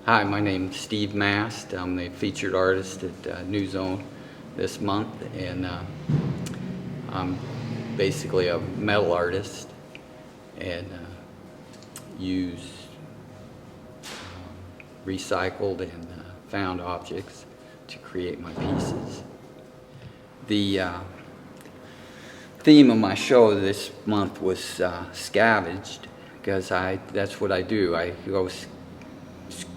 Hi, my name's Steve Mast. I'm the featured artist at New Zone this month, and I'm basically a metal artist and use recycled and found objects to create my pieces. The theme of my show this month was Scavenged, because that's what I do. I go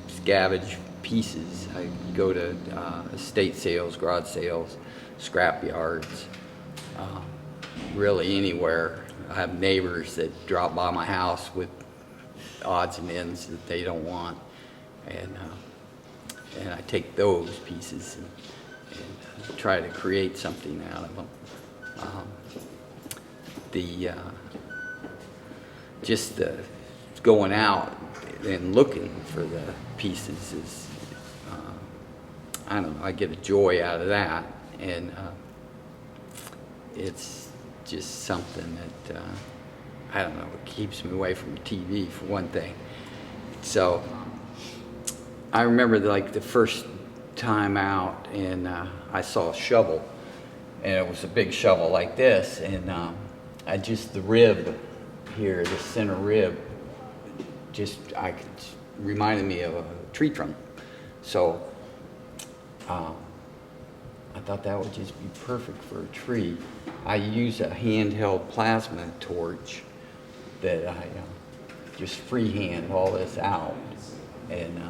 scavenge pieces. I go to estate sales, garage sales, scrap yards, really anywhere. I have neighbors that drop by my house with odds and ends that they don't want, and I take those pieces and try to create something out of them. Just the going out and looking for the pieces is, I don't know, I get a joy out of that, and it's just something that, I don't know, it keeps me away from TV for one thing. So I remember like the first time out, and I saw a shovel, and it was a big shovel like this, and the rib here, the center rib, reminded me of a tree trunk. So I thought that would just be perfect for a tree. I use a handheld plasma torch that I just freehand all this out, and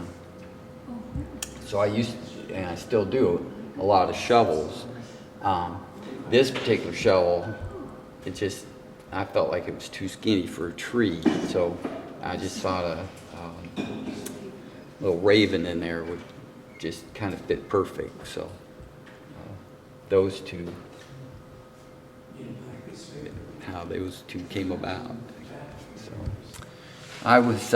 so I used, and I still do, a lot of shovels. This particular shovel, I felt like it was too skinny for a tree, so I just thought a little raven in there would just kind of fit perfect. So those two, how those two came about. So I was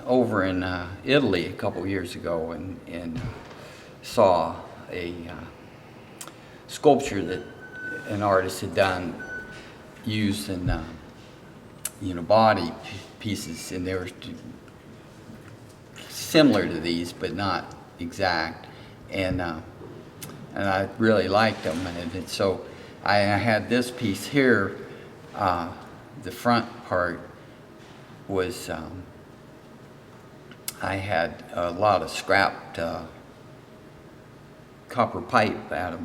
over in Italy a couple years ago and saw a sculpture that an artist had done using body pieces, and they were similar to these but not exact, and I really liked them, and so I had this piece here. The front part was I had a lot of scrapped copper pipe out of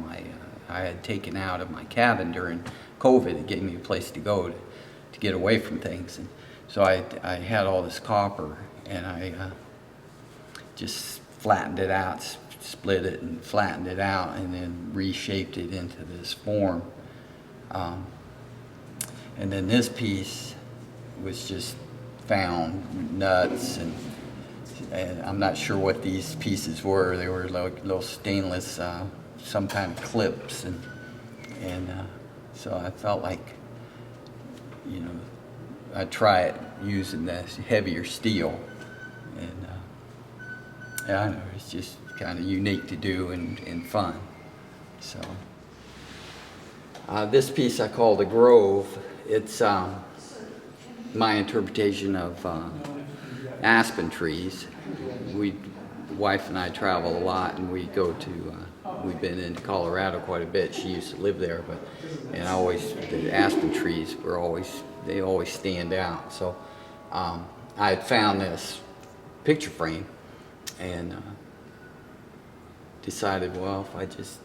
I had taken out of my cabin during COVID. It gave me a place to go to get away from things, and so I had all this copper, and I just flattened it out, split it and flattened it out, and then reshaped it into this form. And then this piece was just found nuts, and I'm not sure what these pieces were. They were like little stainless, some kind of clips, and so I felt like, I'd try it using this heavier steel, and I don't know, it's just kind of unique to do and fun. So this piece I call the Grove. It's my interpretation of aspen trees. The wife and I travel a lot, and we go to we've been in Colorado quite a bit. She used to live there, the aspen trees they always stand out. So I had found this picture frame and decided, well, if I just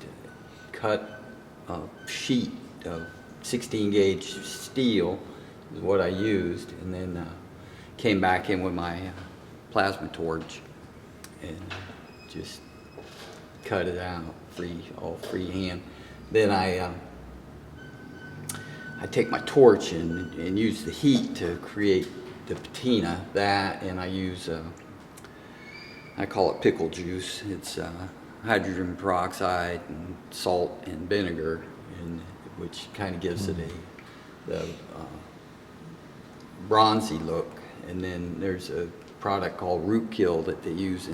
cut a sheet of 16 gauge steel is what I used, and then came back in with my plasma torch and just cut it out all freehand. Then I take my torch and use the heat to create the patina, and I use I call it pickle juice. It's hydrogen peroxide and salt and vinegar, which kind of gives it the bronzy look. And then there's a product called root kill that they use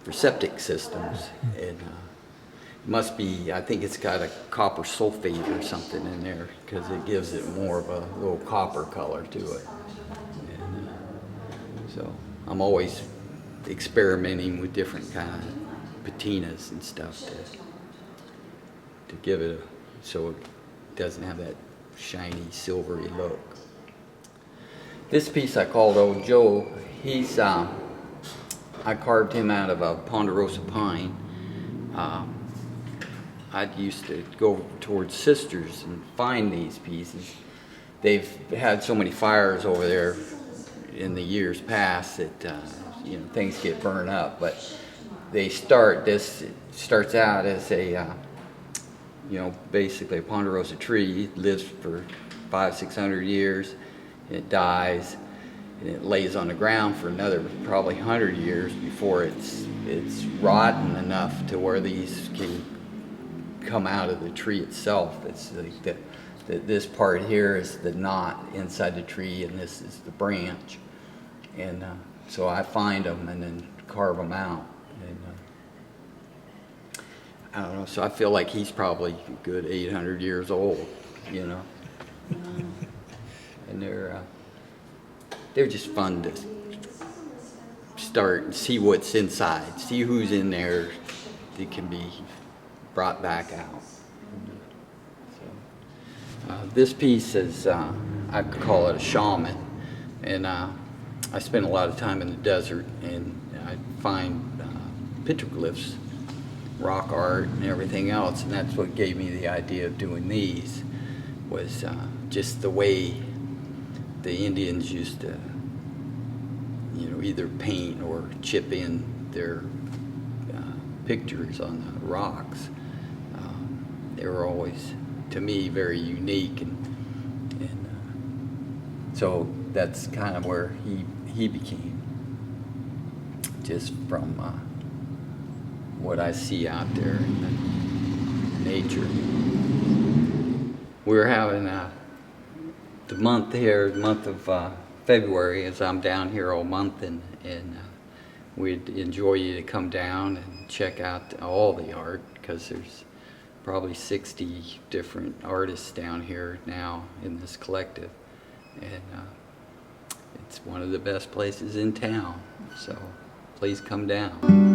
for septic systems, and it must be, I think it's got a copper sulfate or something in there, because it gives it more of a little copper color to it. And so I'm always experimenting with different kind of patinas and stuff to give it so it doesn't have that shiny silvery look. This piece I called Old Joe. He's I carved him out of a ponderosa pine. I used to go towards Sisters and find these pieces. They've had so many fires over there in the years past that you know, things get burned up. But this starts out as a you know, basically a ponderosa tree. It lives for 500-600 years. It dies, and it lays on the ground for another probably 100 years before it's rotten enough to where these can come out of the tree itself. It's like this part here is the knot inside the tree, and this is the branch. And so I find them and then carve them out. And I don't know. So I feel like he's probably a good 800 years old, you know. And they're just fun to start and see what's inside, see who's in there that can be brought back out. So, this piece is, I could call it a shaman, and I spend a lot of time in the desert, and I find petroglyphs, rock art, and everything else, and that's what gave me the idea of doing these, was just the way the Indians used to, you know, either paint or chip in their pictures on the rocks. They were always, to me, very unique, and so that's kind of where he became, just from what I see out there in the nature. We're having the month here, the month of February, as I'm down here all month, and we'd enjoy you to come down and check out all the art, because there's probably 60 different artists down here now in this collective, and it's one of the best places in town, so please come down.